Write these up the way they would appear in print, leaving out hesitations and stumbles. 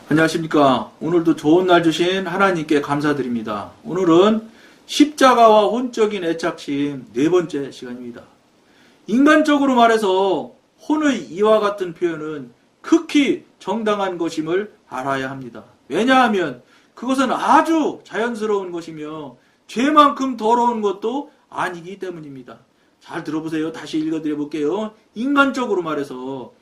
안녕하십니까. 오늘도 좋은 날 주신 하나님께 감사드립니다. 오늘은 십자가와 혼적인 애착심 네 번째 시간입니다. 인간적으로 말해서 혼의 이와 같은 표현은 극히 정당한 것임을 알아야 합니다. 왜냐하면 그것은 아주 자연스러운 것이며 죄만큼 더러운 것도 아니기 때문입니다. 잘 들어보세요. 다시 읽어드려 볼게요. 인간적으로 말해서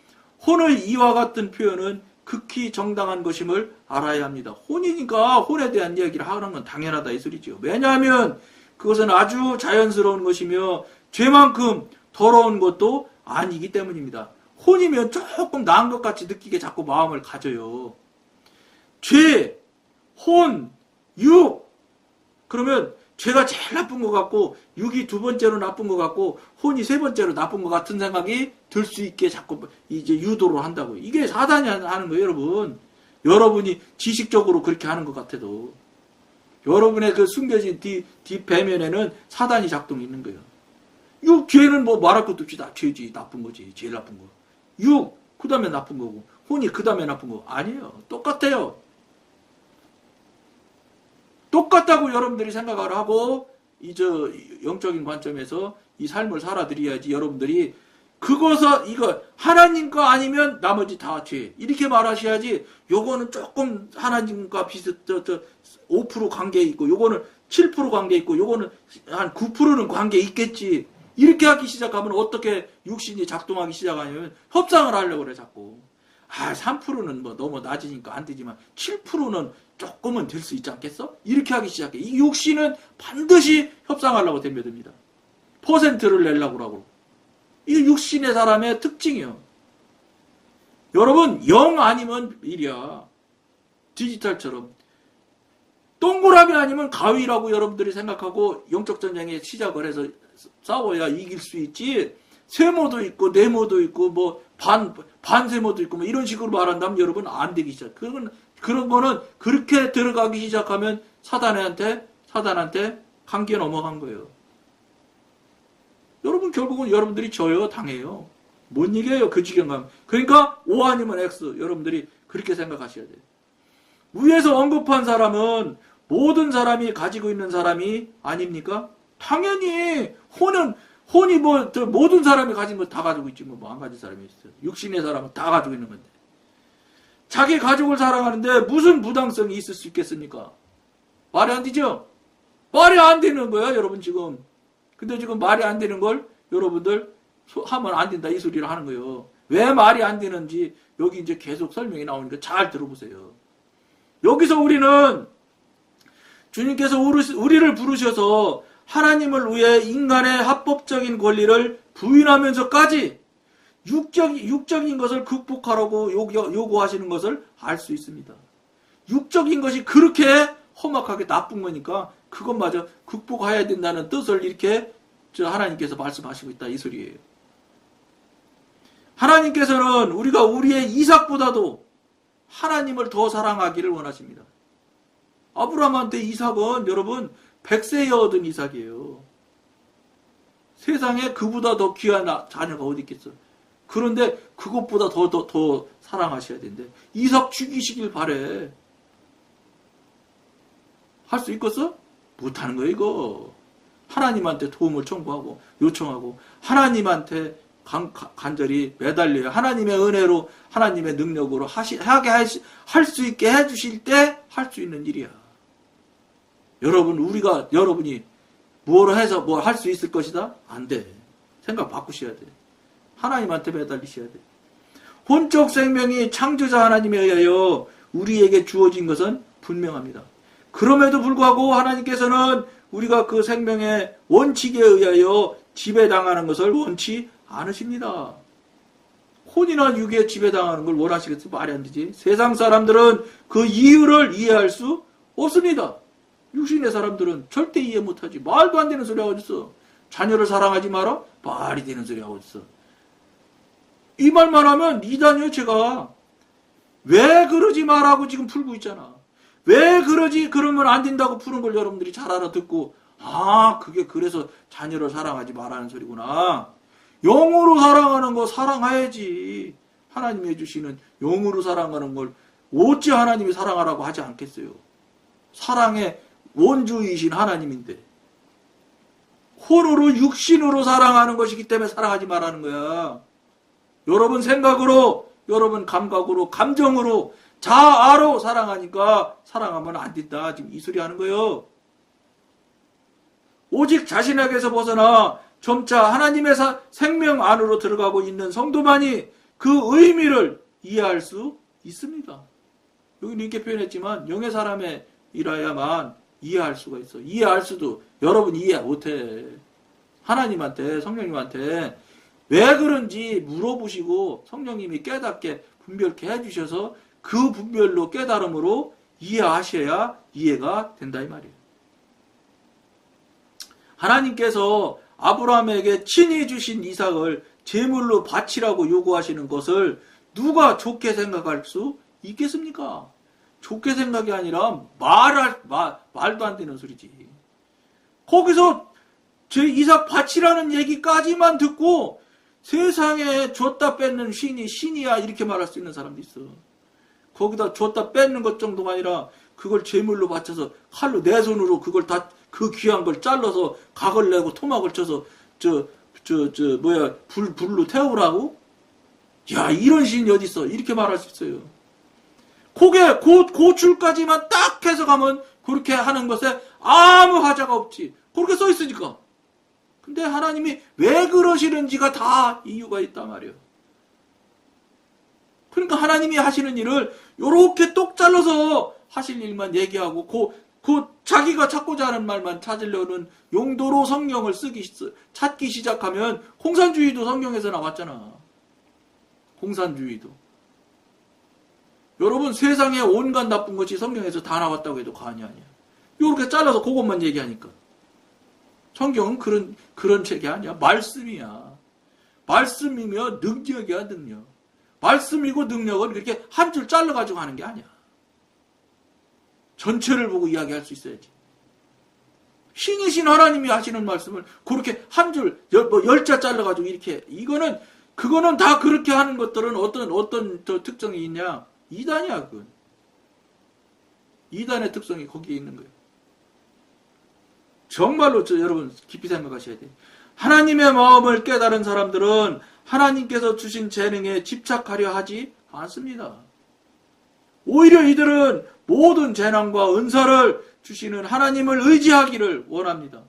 혼의 이와 같은 표현은 극히 정당한 것임을 알아야 합니다. 혼이니까 혼에 대한 이야기를 하는 건 당연하다 이 소리죠. 왜냐하면 그것은 아주 자연스러운 것이며 죄만큼 더러운 것도 아니기 때문입니다. 혼이면 조금 나은 것 같이 느끼게 자꾸 마음을 가져요. 죄, 혼, 육 그러면 죄가 제일 나쁜 것 같고 육이 두 번째로 나쁜 것 같고 혼이 세 번째로 나쁜 것 같은 생각이 들 수 있게 자꾸 이제 유도를 한다고요. 이게 사단이 하는 거예요, 여러분. 여러분이 지식적으로 그렇게 하는 것 같아도 여러분의 그 숨겨진 뒷배면에는 사단이 작동이 있는 거예요. 육 죄는 뭐 말할 것도 없이 다 죄지, 나쁜 거지, 제일 나쁜 거. 육 그 다음에 나쁜 거고 혼이 그 다음에 나쁜 거 아니에요. 똑같아요. 똑같다고 여러분들이 생각을 하고 저 영적인 관점에서 이 삶을 살아드려야지. 여러분들이 그것을 이거 하나님 거 아니면 나머지 다 죄 이렇게 말하셔야지. 요거는 조금 하나님과 비슷 5% 관계 있고 요거는 7% 관계 있고 요거는 한 9%는 관계 있겠지. 이렇게 하기 시작하면 어떻게 육신이 작동하기 시작하냐면 협상을 하려고 그래 자꾸. 3%는 뭐 너무 낮으니까 안 되지만 7%는 조금은 될 수 있지 않겠어? 이렇게 하기 시작해. 이 육신은 반드시 협상하려고 덤벼듭니다. 퍼센트를 내려고 하고. 이게 육신의 사람의 특징이요. 여러분, 영 아니면 일이야. 디지털처럼. 동그라미 아니면 가위라고 여러분들이 생각하고 영적 전쟁에 시작을 해서 싸워야 이길 수 있지. 세모도 있고 네모도 있고 뭐 반세모도 있고 뭐 이런 식으로 말한다면 여러분 안 되기 시작. 그런 거는 그렇게 들어가기 시작하면 사단한테 감기에 넘어간 거예요. 여러분 결국은 여러분들이 져요, 당해요. 못 이겨요, 그 지경 가면. 그러니까 O 아니면 X 여러분들이 그렇게 생각하셔야 돼요. 위에서 언급한 사람은 모든 사람이 가지고 있는 사람이 아닙니까? 당연히 혼이 뭐 모든 사람이 가진 거 다 가지고 있지 뭐 안 가진 사람이 있어요. 육신의 사람은 다 가지고 있는 건데. 자기 가족을 사랑하는데 무슨 부당성이 있을 수 있겠습니까? 말이 안 되죠? 말이 안 되는 거야, 여러분 지금. 근데 지금 말이 안 되는 걸 여러분들 하면 안 된다 이 소리를 하는 거예요. 왜 말이 안 되는지 여기 이제 계속 설명이 나오니까 잘 들어보세요. 여기서 우리는 주님께서 우리를 부르셔서 하나님을 위해 인간의 합법적인 권리를 부인하면서까지 육적인 것을 극복하라고 요구하시는 것을 알 수 있습니다. 육적인 것이 그렇게 험악하게 나쁜 거니까 그것마저 극복해야 된다는 뜻을 이렇게 하나님께서 말씀하시고 있다 이 소리예요. 하나님께서는 우리가 우리의 이삭보다도 하나님을 더 사랑하기를 원하십니다. 아브라함한테 이삭은 여러분 100세에 얻은 이삭이에요. 세상에 그보다 더 귀한 자녀가 어디 있겠어. 그런데 그것보다 더 사랑하셔야 된대. 이삭 죽이시길 바래. 할 수 있겠어? 못하는 거예요 이거. 하나님한테 도움을 청구하고 요청하고 하나님한테 간절히 매달려요. 하나님의 은혜로 하나님의 능력으로 하게 할 수 있게 해주실 때 할 수 있는 일이야. 여러분이 뭐로 해서 뭐 할 수 있을 것이다? 안 돼. 생각 바꾸셔야 돼. 하나님한테 매달리셔야 돼. 혼적 생명이 창조자 하나님에 의하여 우리에게 주어진 것은 분명합니다. 그럼에도 불구하고 하나님께서는 우리가 그 생명의 원칙에 의하여 지배당하는 것을 원치 않으십니다. 혼이나 육에 지배당하는 걸 원하시겠어? 말이 안 되지. 세상 사람들은 그 이유를 이해할 수 없습니다. 육신의 사람들은 절대 이해 못하지. 말도 안 되는 소리 하고 있어. 자녀를 사랑하지 마라? 말이 되는 소리 하고 있어. 이 말만 하면 이단이요 제가. 왜 그러지 말라고 지금 풀고 있잖아. 왜 그러면 안 된다고 푸는 걸 여러분들이 잘 알아듣고 그게 그래서 자녀를 사랑하지 말라는 소리구나. 영으로 사랑하는 거 사랑해야지. 하나님이 해주시는 영으로 사랑하는 걸 어찌 하나님이 사랑하라고 하지 않겠어요? 사랑의 원주이신 하나님인데. 혼으로 육신으로 사랑하는 것이기 때문에 사랑하지 말라는 거야. 여러분 생각으로, 여러분 감각으로, 감정으로, 자아로 사랑하니까 사랑하면 안 된다. 지금 이 소리 하는 거예요. 오직 자신에게서 벗어나 점차 하나님의 생명 안으로 들어가고 있는 성도만이 그 의미를 이해할 수 있습니다. 여기는 이렇게 표현했지만 영의 사람의 이라야만 이해할 수가 있어. 이해할 수도 여러분 이해 못해. 하나님한테, 성령님한테 왜 그런지 물어보시고 성령님이 깨닫게 분별케 해주셔서 그 분별로 깨달음으로 이해하셔야 이해가 된다 이 말이에요. 하나님께서 아브라함에게 친히 주신 이삭을 제물로 바치라고 요구하시는 것을 누가 좋게 생각할 수 있겠습니까? 좋게 생각이 아니라 말도 안 되는 소리지. 거기서 제 이삭 바치라는 얘기까지만 듣고 세상에 줬다 뺏는 신이야 이렇게 말할 수 있는 사람도 있어. 거기다 줬다 뺏는 것 정도가 아니라 그걸 제물로 바쳐서 칼로 내 손으로 그걸 다 그 귀한 걸 잘라서 각을 내고 토막을 쳐서 불로 태우라고? 야 이런 신이 어디 있어? 이렇게 말할 수 있어요. 그게 고출까지만 딱 해석하면 그렇게 하는 것에 아무 하자가 없지. 그렇게 써 있으니까. 근데 하나님이 왜 그러시는지가 다 이유가 있단 말이에요. 그러니까 하나님이 하시는 일을 요렇게 똑 잘라서 하실 일만 얘기하고 자기가 찾고자 하는 말만 찾으려는 용도로 성경을 찾기 시작하면 공산주의도 성경에서 나왔잖아. 공산주의도. 여러분 세상에 온갖 나쁜 것이 성경에서 다 나왔다고 해도 과언이 아니야. 요렇게 잘라서 그것만 얘기하니까. 성경은 그런 책이 아니야. 말씀이야. 말씀이며 능력이야, 능력. 말씀이고 능력은 그렇게 한 줄 잘라가지고 하는 게 아니야. 전체를 보고 이야기할 수 있어야지. 신이신 하나님이 하시는 말씀을 그렇게 한 줄, 10자 잘라가지고 이렇게, 그거는 다 그렇게 하는 것들은 어떤 특성이 있냐? 이단이야, 그건. 이단의 특성이 거기에 있는 거예요. 정말로 여러분 깊이 생각하셔야 돼요. 하나님의 마음을 깨달은 사람들은 하나님께서 주신 재능에 집착하려 하지 않습니다. 오히려 이들은 모든 재능과 은사를 주시는 하나님을 의지하기를 원합니다.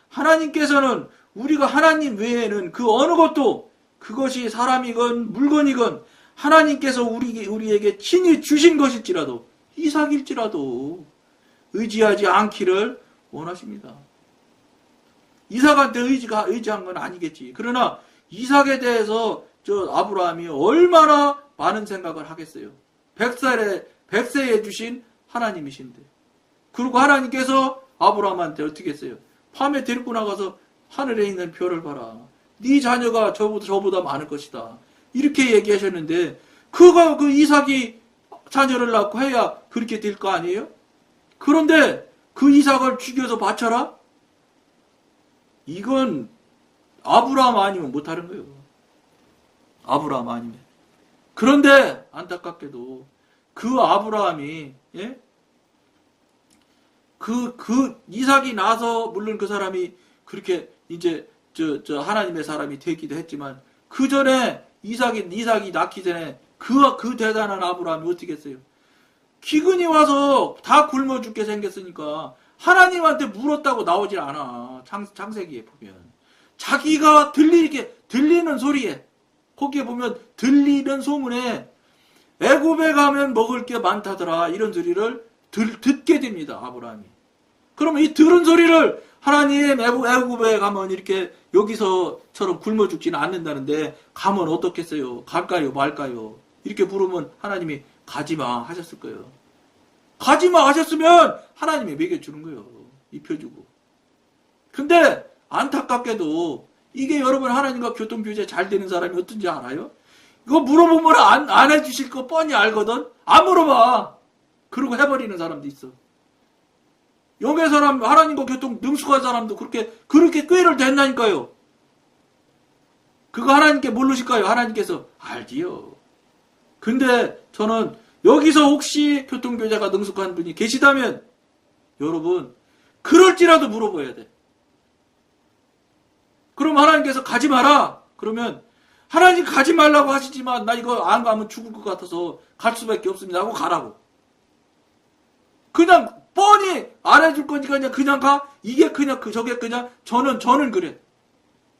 하나님께서는 우리가 하나님 외에는 그 어느 것도 그것이 사람이건 물건이건 하나님께서 우리에게 친히 주신 것일지라도 이삭일지라도 의지하지 않기를 원하십니다. 이삭한테 의지한 건 아니겠지. 그러나 이삭에 대해서 아브라함이 얼마나 많은 생각을 하겠어요. 100세에 주신 하나님이신데. 그리고 하나님께서 아브라함한테 어떻게 했어요? 밤에 데리고 나가서 하늘에 있는 별을 봐라. 네 자녀가 저보다 많을 것이다. 이렇게 얘기하셨는데 그 이삭이 자녀를 낳고 해야 그렇게 될 거 아니에요? 그런데 그 이삭을 죽여서 바쳐라? 이건 아브라함 아니면 못하는 거예요. 아브라함 아니면. 그런데 안타깝게도 그 아브라함이 그 이삭이 나서 물론 그 사람이 그렇게 이제 하나님의 사람이 되기도 했지만 그 전에 이삭이 낳기 전에 그 대단한 아브라함이 어떻게 했어요? 기근이 와서 다 굶어 죽게 생겼으니까 하나님한테 물었다고 나오질 않아. 창세기에 보면 자기가 들리는 소리에 거기에 보면 들리는 소문에 애굽에 가면 먹을 게 많다더라 이런 소리를 듣게 됩니다. 아브라함이. 그러면 이 들은 소리를 하나님 애굽에 가면 이렇게 여기서처럼 굶어 죽지는 않는다는데 가면 어떻겠어요? 갈까요? 말까요? 이렇게 물으면 하나님이 가지마 하셨을 거예요. 가지마 하셨으면 하나님이 먹여주는 거예요. 입혀주고. 근데 안타깝게도 이게 여러분 하나님과 교통규제 잘 되는 사람이 어떤지 알아요? 이거 물어보면 안 해주실 거 뻔히 알거든? 안 물어봐. 그러고 해버리는 사람도 있어. 영의 사람, 하나님과 교통 능숙한 사람도 그렇게 꾀를 댄다니까요. 그거 하나님께 모르실까요? 하나님께서 알지요. 근데 저는 여기서 혹시 교통교제가 능숙한 분이 계시다면 여러분 그럴지라도 물어봐야 돼. 그럼 하나님께서 가지 마라. 그러면 하나님 가지 말라고 하시지만 나 이거 안 가면 죽을 것 같아서 갈 수밖에 없습니다 하고 가라고. 그냥 뻔히 안 해줄 거니까 그냥 가. 이게 그냥 저게 그냥 저는 그래.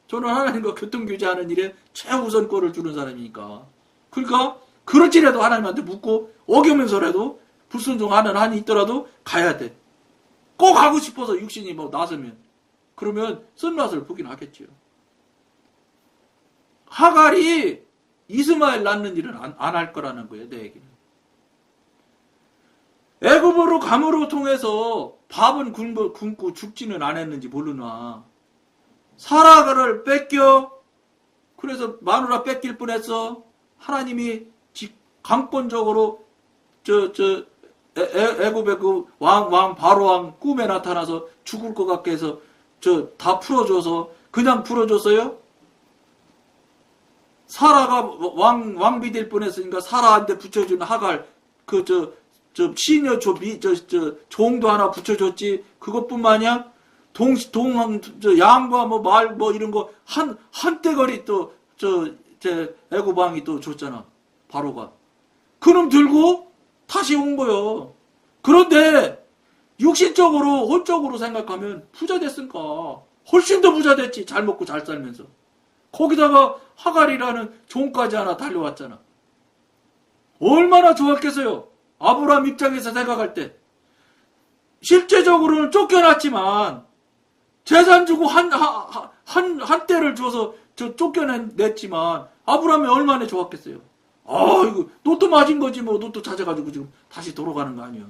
저는 하나님과 교통교제하는 일에 최우선권을 주는 사람이니까. 그러니까 그럴지라도 하나님한테 묻고 어기면서라도 불순종하는 한이 있더라도 가야 돼. 꼭 가고 싶어서 육신이 뭐 나서면 그러면 쓴맛을 보긴 하겠지요. 하갈이 이스마엘 낳는 일은 안 할 거라는 거예요. 내 얘기는. 애굽으로 감으로 통해서 밥은 굶고 죽지는 않았는지 모르나 사라를 뺏겨. 그래서 마누라 뺏길 뻔했어. 하나님이 강권적으로 애굽의 그 왕 바로왕 꿈에 나타나서 죽을 것 같게 해서 다 풀어줘서 그냥 풀어줬어요. 사라가 왕비 될 뻔했으니까 사라한테 붙여준 하갈 시녀 종도 하나 붙여줬지. 그것뿐만이야. 양과 말 이런 거 한때거리 또 애굽 왕이 또 줬잖아. 바로가. 그놈 들고 다시 온 거요. 그런데 육신적으로 혼적으로 생각하면 부자 됐으니까 훨씬 더 부자 됐지. 잘 먹고 잘 살면서. 거기다가 하갈이라는 종까지 하나 달려왔잖아. 얼마나 좋았겠어요. 아브라함 입장에서 생각할 때. 실제적으로는 쫓겨났지만 재산 주고 한때를 줘서 쫓겨냈지만 아브라함이 얼마나 좋았겠어요. 이거 로또 맞은 거지 뭐. 로또 찾아가지고 지금 다시 돌아가는 거 아니에요.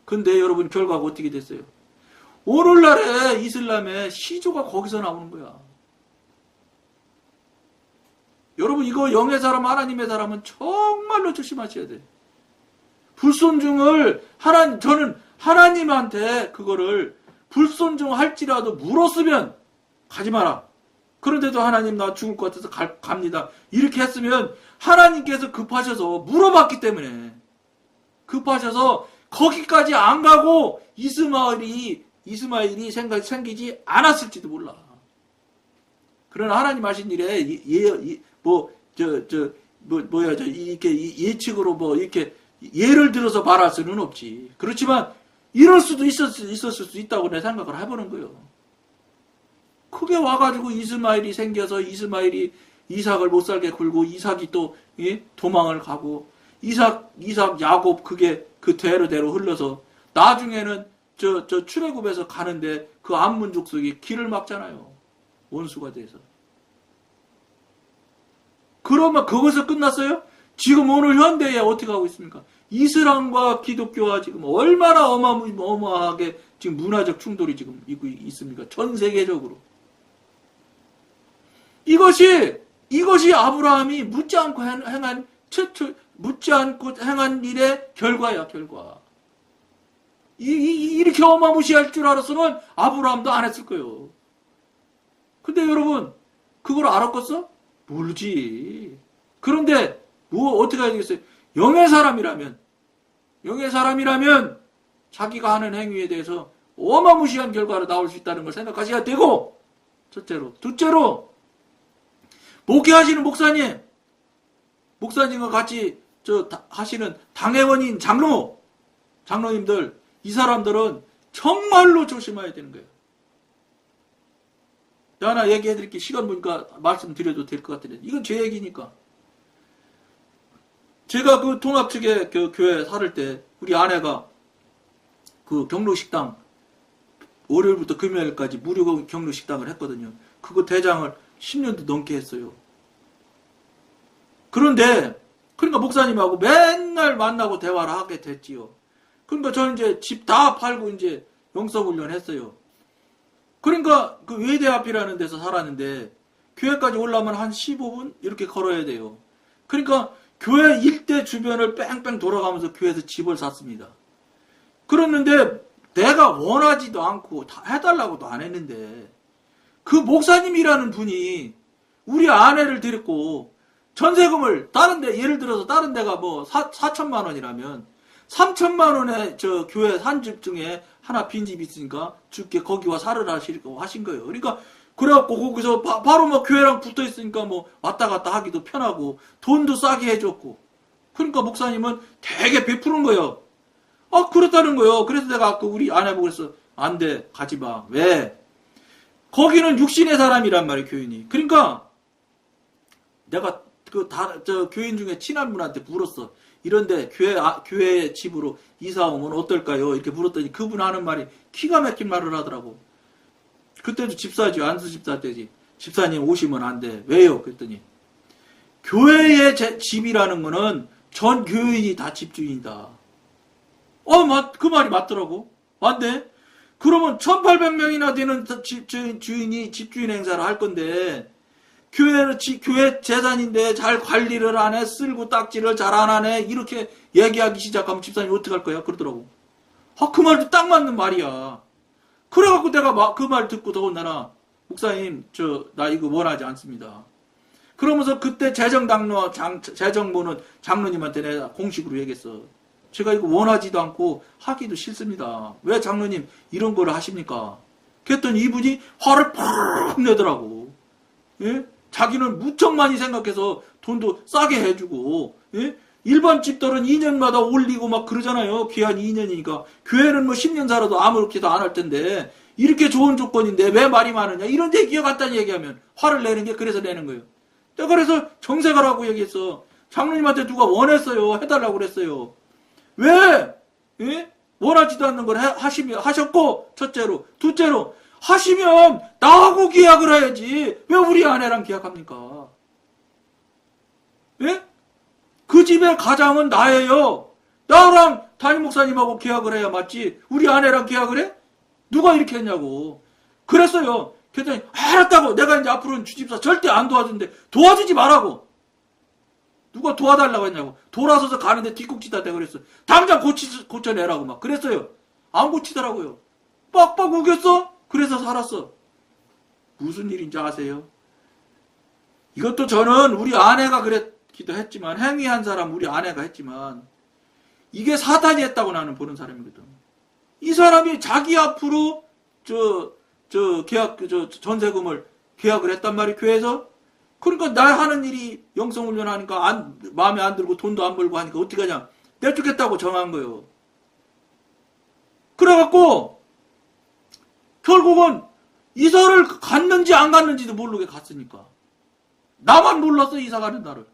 근데 여러분 결과가 어떻게 됐어요? 오늘날의 이슬람의 시조가 거기서 나오는 거야. 여러분 이거 영의 사람 하나님의 사람은 정말로 조심하셔야 돼. 불순종을 저는 하나님한테 그거를 불순종할지라도 물었으면 가지 마라. 그런데도 하나님 나 죽을 것 같아서 갑니다. 이렇게 했으면 하나님께서 급하셔서 물어봤기 때문에 급하셔서 거기까지 안 가고 이스마엘이 생기지 않았을지도 몰라. 그러나 하나님 하신 일에 이렇게 예측으로 이렇게 예를 들어서 말할 수는 없지. 그렇지만 이럴 수도 있었을 수 있다고 내 생각을 해보는 거예요. 크게 와가지고 이스마엘이 생겨서 이스마엘이 이삭을 못 살게 굴고 이삭이 또 도망을 가고 이삭 야곱 그게 그 대로 흘러서 나중에는 출애굽에서 가는데 그 암문 족속이 길을 막잖아요. 원수가 돼서. 그러면 그것에서 끝났어요? 지금 오늘 현대에 어떻게 하고 있습니까? 이슬람과 기독교와 지금 얼마나 어마어마하게 지금 문화적 충돌이 지금 있습니까? 전 세계적으로. 이것이 아브라함이 묻지 않고 행한 일의 결과야, 결과. 이렇게 어마무시할 줄 알았으면 아브라함도 안 했을 거예요. 근데 여러분, 그걸 알았겠어? 모르지. 그런데, 어떻게 해야 되겠어요? 영의 사람이라면, 자기가 하는 행위에 대해서 어마무시한 결과로 나올 수 있다는 걸 생각하셔야 되고, 첫째로. 둘째로, 목회하시는 목사님과 같이 하시는 당회원인 장로님들, 이 사람들은 정말로 조심해야 되는 거예요. 하나 얘기해드릴게요. 시간 보니까 말씀드려도 될 것 같은데 이건 제 얘기니까. 제가 그 통합 측에 그 교회 살을 때 우리 아내가 그 경로식당 월요일부터 금요일까지 무료 경로식당을 했거든요. 그거 대장을 10년도 넘게 했어요. 그런데 그러니까 목사님하고 맨날 만나고 대화를 하게 됐지요. 그러니까 저는 이제 집 다 팔고 이제 영성훈련 했어요. 그러니까 그 외대 앞이라는 데서 살았는데 교회까지 올라오면 한 15분 이렇게 걸어야 돼요. 그러니까 교회 일대 주변을 뺑뺑 돌아가면서 교회에서 집을 샀습니다. 그랬는데 내가 원하지도 않고 다 해달라고도 안 했는데 그 목사님이라는 분이 우리 아내를 데리고 전세금을 다른데 예를 들어서 다른 데가 뭐 4천만 원이라면 3천만 원의 저 교회 한 집 중에 하나 빈집이 있으니까 줄게 거기 와 살을 하시고 하신 거예요. 그러니까 그래갖고 거기서 바로 뭐 교회랑 붙어 있으니까 뭐 왔다 갔다 하기도 편하고 돈도 싸게 해줬고 그러니까 목사님은 되게 베푸는 거예요. 그렇다는 거예요. 그래서 내가 아까 우리 아내 보고 그랬어. 안 돼. 가지 마. 왜? 거기는 육신의 사람이란 말이에요, 교인이. 그러니까 내가 저 교인 중에 친한 분한테 물었어. 이런데 교회 집으로 이사 오면 어떨까요? 이렇게 물었더니 그분 하는 말이 기가 막힌 말을 하더라고. 그때도 집사지, 안수 집사 때지. 집사님 오시면 안 돼. 왜요? 그랬더니 교회의 집이라는 거는 전 교인이 다 집주인이다. 그 말이 맞더라고. 맞네? 그러면 1800명이나 되는 주인이 집주인 행사를 할 건데 교회 재산인데 잘 관리를 안 해, 쓸고 딱지를 잘 안 하네, 이렇게 얘기하기 시작하면 집사님이 어떡할 거야? 그러더라고. 그 말도 딱 맞는 말이야. 그래갖고 내가 그 말 듣고 더군다나, 목사님, 나 이거 원하지 않습니다. 그러면서 그때 재정보는 장로님한테 내가 공식으로 얘기했어. 제가 이거 원하지도 않고 하기도 싫습니다. 왜 장로님 이런 거를 하십니까? 그랬더니 이분이 화를 팍 내더라고. 예? 자기는 무척 많이 생각해서 돈도 싸게 해주고, 예? 일반 집들은 2년마다 올리고 막 그러잖아요. 기한 2년이니까. 교회는 뭐 10년 살아도 아무렇게도 안 할 텐데, 이렇게 좋은 조건인데 왜 말이 많으냐. 이런 얘기가 간단히 얘기하면 화를 내는 게 그래서 내는 거예요. 내가 그래서 정색하라고 얘기했어. 장로님한테 누가 원했어요. 해달라고 그랬어요. 왜? 예? 원하지도 않는 걸 하셨고, 첫째로. 둘째로, 하시면 나하고 계약을 해야지. 왜 우리 아내랑 계약합니까? 예? 그 집의 가장은 나예요. 나랑 담임 목사님하고 계약을 해야 맞지. 우리 아내랑 계약을 해? 누가 이렇게 했냐고. 그랬어요. 그랬더니 알았다고. 내가 이제 앞으로는 주집사 절대 안 도와준대. 도와주지 말라고. 누가 도와달라고 했냐고. 돌아서서 가는데 뒷국지다 대고 그랬어. 당장 고쳐내라고 막 그랬어요. 안 고치더라고요. 빡빡 우겼어? 그래서 살았어. 무슨 일인지 아세요? 이것도 저는 우리 아내가 그랬기도 했지만, 행위한 사람 우리 아내가 했지만, 이게 사탄이 했다고 나는 보는 사람이거든. 이 사람이 자기 앞으로 전세금을 계약을 했단 말이에요, 교회에서. 그러니까 나 하는 일이 영성훈련 하니까 마음에 안 들고 돈도 안 벌고 하니까 어떻게 하냐. 내쫓겠다고 정한 거예요. 그래갖고 결국은 이사를 갔는지 안 갔는지도 모르게 갔으니까. 나만 몰랐어, 이사 가는 날을.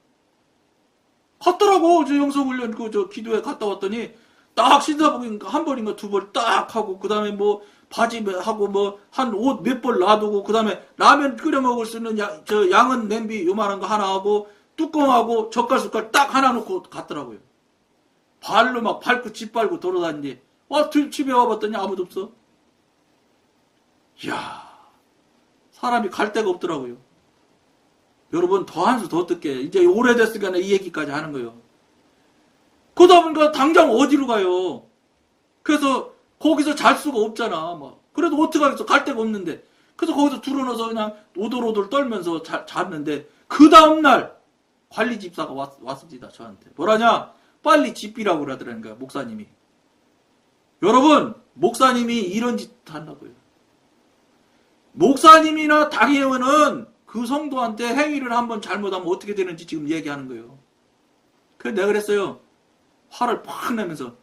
갔더라고. 저 영성훈련 기도회 갔다 왔더니 딱 신사복인가 한 벌인가 두 벌 딱 하고, 그 다음에 뭐 바지 하고 뭐 한 옷 몇 벌 놔두고, 그 다음에 라면 끓여 먹을 수 있는 양은 냄비 요만한 거 하나 하고, 뚜껑하고 젓갈 숟갈 딱 하나 놓고 갔더라고요. 발로 막 밟고 짓밟고 돌아다니니, 집에 와봤더니 아무도 없어. 이야, 사람이 갈 데가 없더라고요. 여러분, 더 한 수 더 뜯게. 이제 오래됐으니까 이 얘기까지 하는 거예요. 그러다 보니까 당장 어디로 가요? 그래서 거기서 잘 수가 없잖아. 그래도 어떡하겠어. 갈 데가 없는데. 그래서 거기서 들어넣어서 그냥 오돌오돌 떨면서 잤는데, 그 다음날 관리 집사가 왔습니다. 저한테. 뭐라냐? 빨리 집비라고 그러더라는 거야, 목사님이. 여러분, 목사님이 이런 짓 한다고요. 목사님이나 당회원은 그 성도한테 행위를 한번 잘못하면 어떻게 되는지 지금 얘기하는 거예요. 그래서 내가 그랬어요. 화를 팍 내면서,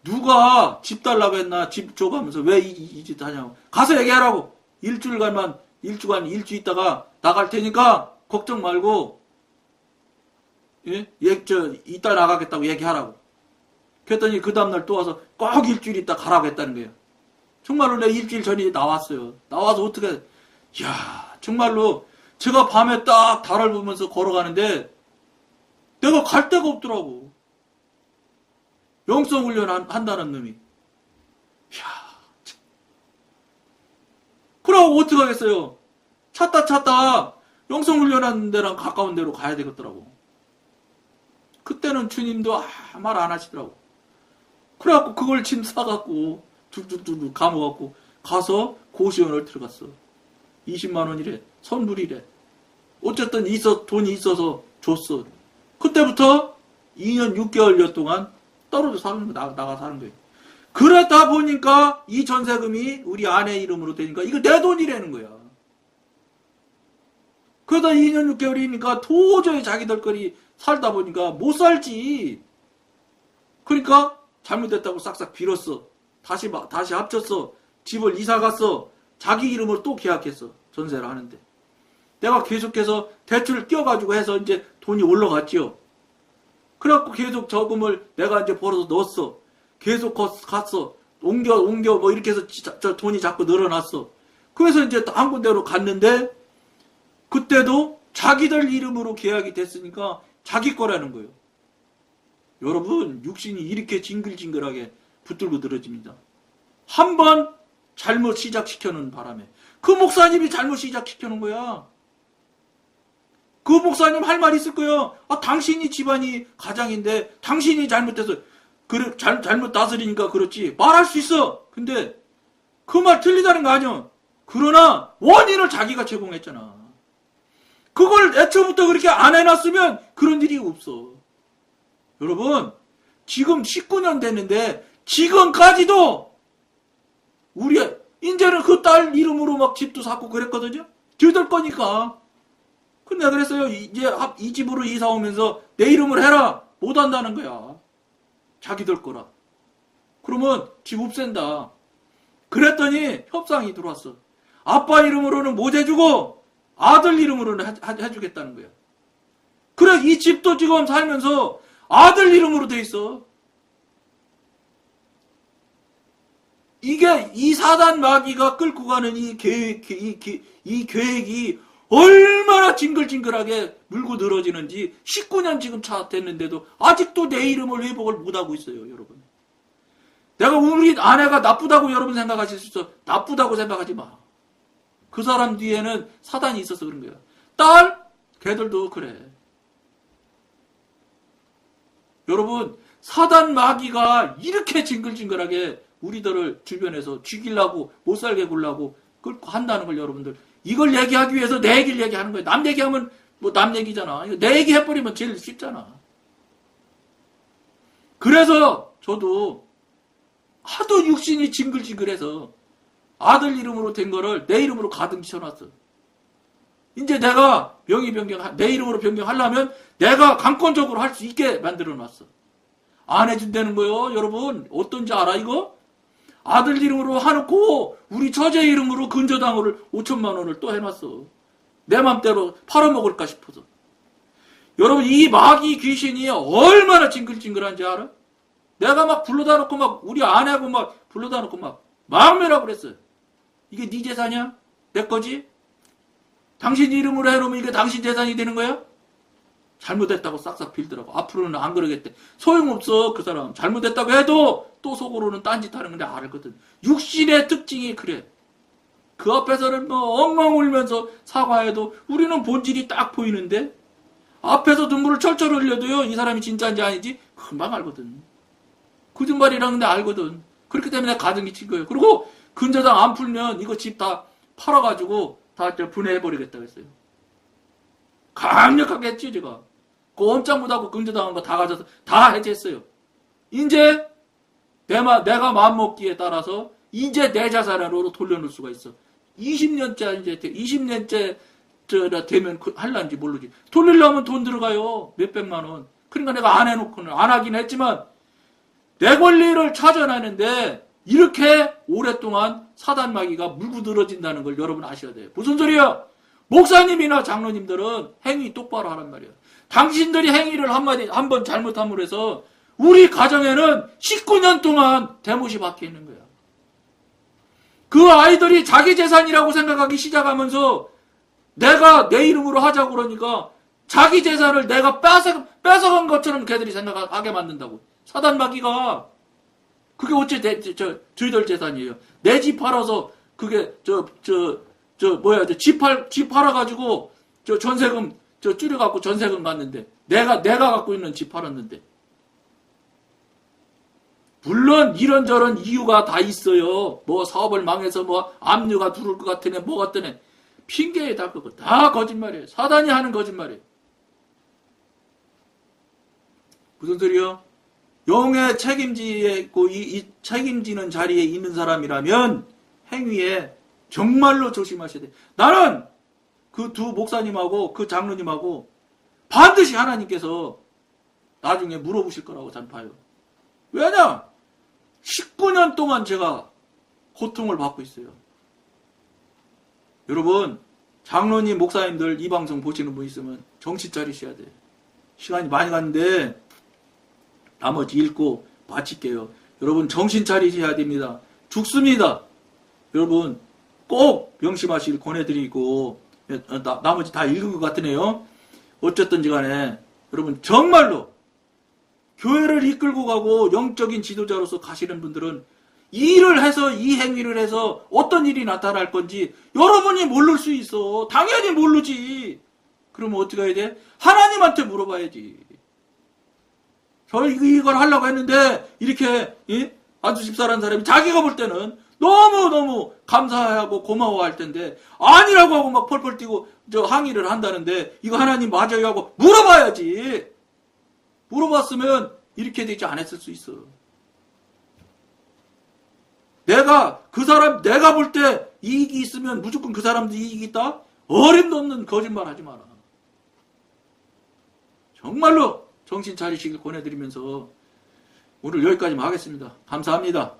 누가 집 달라고 했나, 집 줘가면서 왜 이 짓 하냐고. 가서 얘기하라고. 일주 있다가 나갈 테니까 걱정 말고, 예? 이따 나가겠다고 얘기하라고. 그랬더니 그 다음날 또 와서 꼭 일주일 있다 가라고 했다는 거예요. 정말로 내가 일주일 전에 나왔어요. 나와서 어떻게, 이야, 정말로 제가 밤에 딱 달을 보면서 걸어가는데 내가 갈 데가 없더라고. 영성훈련 한다는 놈이. 이야, 참. 그러고 어떻게 하겠어요? 찾다 영성훈련하는 데랑 가까운 데로 가야 되겠더라고. 그때는 주님도 말 안 하시더라고. 그래갖고 그걸 짐 싸갖고 툭툭툭 감아갖고 가서 고시원을 들어갔어. 20만 원이래. 선불이래. 어쨌든 돈이 있어서 줬어. 그때부터 2년 6개월여 동안 떨어져 사는 거, 나가 사는 거예요. 그러다 보니까 이 전세금이 우리 아내 이름으로 되니까 이거 내 돈이라는 거야. 그러다 2년 6개월이니까 도저히 자기들끼리 살다 보니까 못 살지. 그러니까 잘못됐다고 싹싹 빌었어. 다시 합쳤어. 집을 이사 갔어. 자기 이름으로 또 계약했어. 전세를 하는데. 내가 계속해서 대출을 껴가지고 해서 이제 돈이 올라갔지요. 그래갖고 계속 저금을 내가 이제 벌어서 넣었어. 계속 갔어. 옮겨 뭐 이렇게 해서 저 돈이 자꾸 늘어났어. 그래서 이제 한 군데로 갔는데 그때도 자기들 이름으로 계약이 됐으니까 자기 거라는 거예요. 여러분, 육신이 이렇게 징글징글하게 붙들고 늘어집니다. 한 번 잘못 시작시켜놓은 바람에 그 목사님이 잘못 시작시켜놓은 거야. 그 목사님 할 말 있을 거예요. 당신이 집안이 가장인데 당신이 잘못해서 그래 잘못 다스리니까 그렇지. 말할 수 있어. 근데 그 말 틀리다는 거 아니야. 그러나 원인을 자기가 제공했잖아. 그걸 애초부터 그렇게 안 해놨으면 그런 일이 없어. 여러분, 지금 19년 됐는데 지금까지도 우리 이제는 그 딸 이름으로 막 집도 샀고 그랬거든요. 들들 거니까. 근데 내가 그랬어요. 이제 이 집으로 이사 오면서 내 이름을 해라. 못 한다는 거야. 자기들 거라. 그러면 집 없앤다. 그랬더니 협상이 들어왔어. 아빠 이름으로는 못 해주고 아들 이름으로는 해주겠다는 거야. 그래, 이 집도 지금 살면서 아들 이름으로 돼 있어. 이게 이 사단 마귀가 끌고 가는 이 계획이 얼마나 징글징글하게 물고 늘어지는지 19년 지금 차 됐는데도 아직도 내 이름을 회복을 못하고 있어요, 여러분. 내가 우리 아내가 나쁘다고 여러분 생각하실 수 있어. 나쁘다고 생각하지 마. 그 사람 뒤에는 사단이 있어서 그런 거야. 딸, 걔들도 그래. 여러분, 사단 마귀가 이렇게 징글징글하게 우리들을 주변에서 죽이려고 못 살게 굴려고 끌고 한다는 걸 여러분들, 이걸 얘기하기 위해서 내 얘기를 얘기하는 거예요. 남 얘기하면 뭐 남 얘기잖아. 내 얘기 해버리면 제일 쉽잖아. 그래서 저도 하도 육신이 징글징글해서 아들 이름으로 된 거를 내 이름으로 가등기 쳐놨어. 이제 내가 내 이름으로 변경하려면 내가 강권적으로 할 수 있게 만들어놨어. 안 해준다는 거요, 여러분. 어떤지 알아, 이거? 아들 이름으로 해놓고 우리 처제 이름으로 근저당을 5천만 원을 또 해놨어. 내 맘대로 팔아먹을까 싶어서. 여러분, 이 마귀 귀신이 얼마나 징글징글한지 알아? 내가 막 불러다 놓고 막 우리 아내하고 막 불러다 놓고 막 마음이라고 그랬어요. 이게 네 재산이야? 내 거지? 당신 이름으로 해놓으면 이게 당신 재산이 되는 거야? 잘못했다고 싹싹 빌더라고. 앞으로는 안 그러겠대. 소용없어, 그 사람. 잘못했다고 해도 또 속으로는 딴짓 하는 건데 알거든. 육신의 특징이 그래. 그 앞에서는 뭐 엉엉 울면서 사과해도 우리는 본질이 딱 보이는데 앞에서 눈물을 철철 흘려도요, 이 사람이 진짜인지 아닌지 금방 알거든. 거짓말이라는 데 알거든. 그렇기 때문에 가등기 친 거예요. 그리고 근저당 안 풀면 이거 집 다 팔아가지고 다 분해해버리겠다고 했어요. 강력하게 했지, 제가. 꼼짝 못하고 근저당한 거 다 가져서 다 해제했어요. 이제 내가 마음먹기에 따라서 이제 내 자산으로 돌려놓을 수가 있어. 20년째 되면 할란지 모르지. 돌리려면 돈 들어가요. 몇백만 원. 그러니까 내가 안 해놓고는 안 하긴 했지만 내 권리를 찾아내는데 이렇게 오랫동안 사단마귀가 물고 늘어진다는 걸 여러분 아셔야 돼요. 무슨 소리야? 목사님이나 장로님들은 행위 똑바로 하란 말이야. 당신들이 행위를 한 번 잘못함으로 해서 우리 가정에는 19년 동안 대못이 박혀 있는 거야. 그 아이들이 자기 재산이라고 생각하기 시작하면서 내가 내 이름으로 하자고 그러니까 자기 재산을 내가 뺏어간 것처럼 걔들이 생각하게 만든다고. 사단마귀가. 그게 어째 저희들 재산이에요. 내 집 팔아서 그게 집 팔아가지고 전세금 줄여갖고 전세금 받는데 내가 갖고 있는 집 팔았는데. 물론 이런저런 이유가 다 있어요. 뭐 사업을 망해서 뭐 압류가 들어올 것 같으네, 뭐 같더네. 핑계에 다 그거 다 거짓말이에요. 사단이 하는 거짓말이에요. 무슨 소리요? 영의 책임지에 있고 이 책임지는 자리에 있는 사람이라면 행위에 정말로 조심하셔야 돼. 나는 그 두 목사님하고 그 장로님하고 반드시 하나님께서 나중에 물어보실 거라고 저는 봐요. 왜냐? 19년 동안 제가 고통을 받고 있어요. 여러분, 장로님, 목사님들 이 방송 보시는 분 있으면 정신 차리셔야 돼. 시간이 많이 갔는데 나머지 읽고 마칠게요. 여러분 정신 차리셔야 됩니다. 죽습니다. 여러분 꼭 명심하시길 권해드리고, 나머지 다 읽은 것 같으네요. 어쨌든지 간에 여러분 정말로 교회를 이끌고 가고 영적인 지도자로서 가시는 분들은 이 일을 해서, 이 행위를 해서 어떤 일이 나타날 건지 여러분이 모를 수 있어. 당연히 모르지. 그러면 어떻게 해야 돼? 하나님한테 물어봐야지. 저 이걸 하려고 했는데 이렇게 아주 집사라는 사람이 자기가 볼 때는 너무너무 감사하고 고마워할 텐데 아니라고 하고 막 펄펄 뛰고 항의를 한다는데 이거 하나님 맞아요 하고 물어봐야지. 물어봤으면 이렇게 되지 않았을 수 있어. 내가 볼 때 이익이 있으면 무조건 그 사람도 이익이 있다? 어림도 없는 거짓말 하지 마라. 정말로 정신 차리시길 권해드리면서 오늘 여기까지만 하겠습니다. 감사합니다.